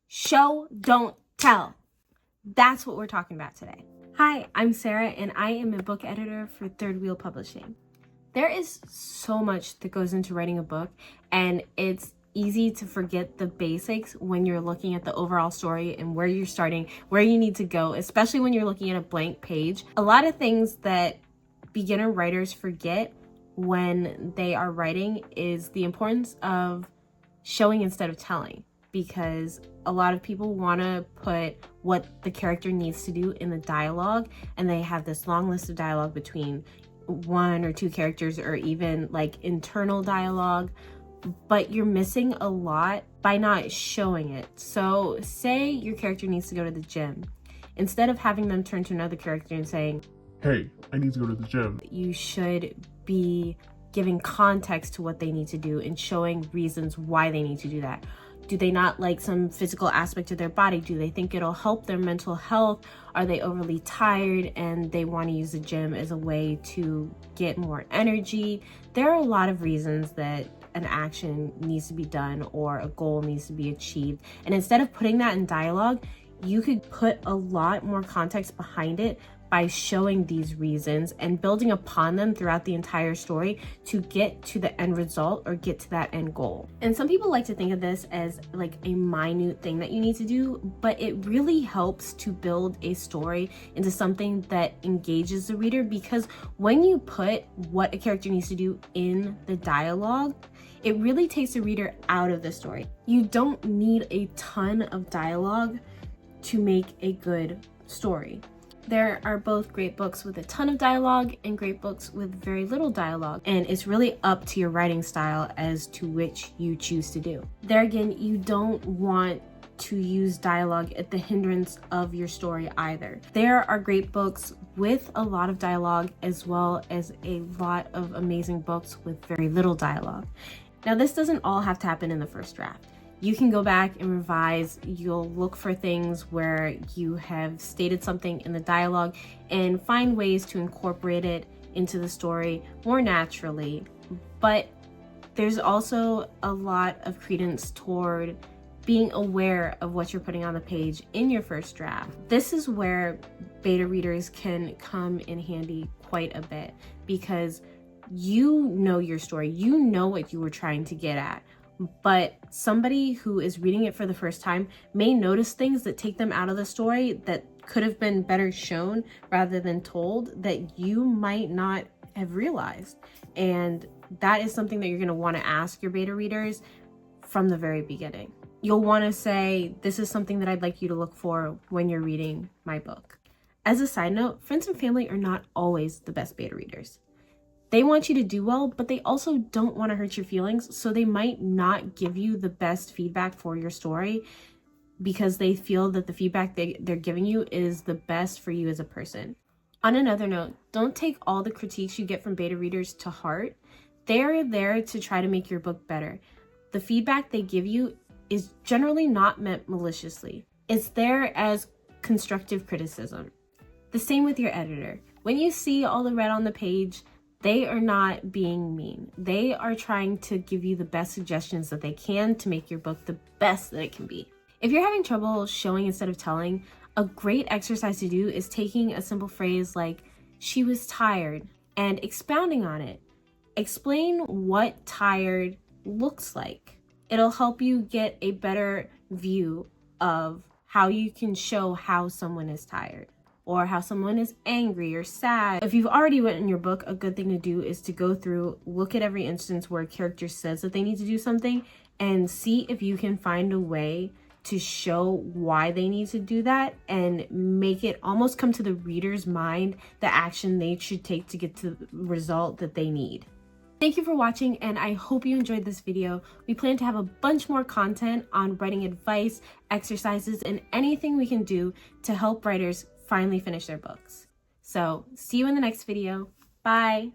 Show, don't tell. That's what we're talking about today. Hi, I'm Sarah, and I am a book editor for Third Wheel Publishing. There is so much that goes into writing a book, and it's easy to forget the basics when you're looking at the overall story and where you're starting, where you need to go, especially when you're looking at a blank page. A lot of things that beginner writers forget when they are writing is the importance of showing instead of telling, because a lot of people want to put what the character needs to do in the dialogue, and they have this long list of dialogue between one or two characters, or even like internal dialogue, but you're missing a lot by not showing it. So say your character needs to go to the gym. Instead of having them turn to another character and saying, "Hey, I need to go to the gym," you should be giving context to what they need to do and showing reasons why they need to do that. Do they not like some physical aspect of their body? Do they think it'll help their mental health? Are they overly tired and they want to use the gym as a way to get more energy? There are a lot of reasons that an action needs to be done or a goal needs to be achieved. And instead of putting that in dialogue, you could put a lot more context behind it by showing these reasons and building upon them throughout the entire story to get to the end result or get to that end goal. And some people like to think of this as like a minute thing that you need to do, but it really helps to build a story into something that engages the reader, because when you put what a character needs to do in the dialogue, it really takes the reader out of the story. You don't need a ton of dialogue to make a good story. There are both great books with a ton of dialogue and great books with very little dialogue, and it's really up to your writing style as to which you choose to do. There again, you don't want to use dialogue at the hindrance of your story either. There are great books with a lot of dialogue, as well as a lot of amazing books with very little dialogue. Now, this doesn't all have to happen in the first draft. You can go back and revise. You'll look for things where you have stated something in the dialogue and find ways to incorporate it into the story more naturally. But there's also a lot of credence toward being aware of what you're putting on the page in your first draft. This is where beta readers can come in handy quite a bit, because you know your story, you know what you were trying to get at. But somebody who is reading it for the first time may notice things that take them out of the story that could have been better shown rather than told, that you might not have realized. And that is something that you're going to want to ask your beta readers from the very beginning. You'll want to say, this is something that I'd like you to look for when you're reading my book. As a side note, friends and family are not always the best beta readers. They want you to do well, but they also don't want to hurt your feelings, so they might not give you the best feedback for your story because they feel that the feedback they're giving you is the best for you as a person. On another note, don't take all the critiques you get from beta readers to heart. They're there to try to make your book better. The feedback they give you is generally not meant maliciously. It's there as constructive criticism. The same with your editor. When you see all the red on the page, they are not being mean. They are trying to give you the best suggestions that they can to make your book the best that it can be. If you're having trouble showing instead of telling, a great exercise to do is taking a simple phrase like, "she was tired," and expounding on it. Explain what tired looks like. It'll help you get a better view of how you can show how someone is tired, or how someone is angry or sad. If you've already written your book, a good thing to do is to go through, look at every instance where a character says that they need to do something, and see if you can find a way to show why they need to do that and make it almost come to the reader's mind the action they should take to get to the result that they need. Thank you for watching, and I hope you enjoyed this video. We plan to have a bunch more content on writing advice, exercises, and anything we can do to help writers finally finish their books. So see you in the next video. Bye.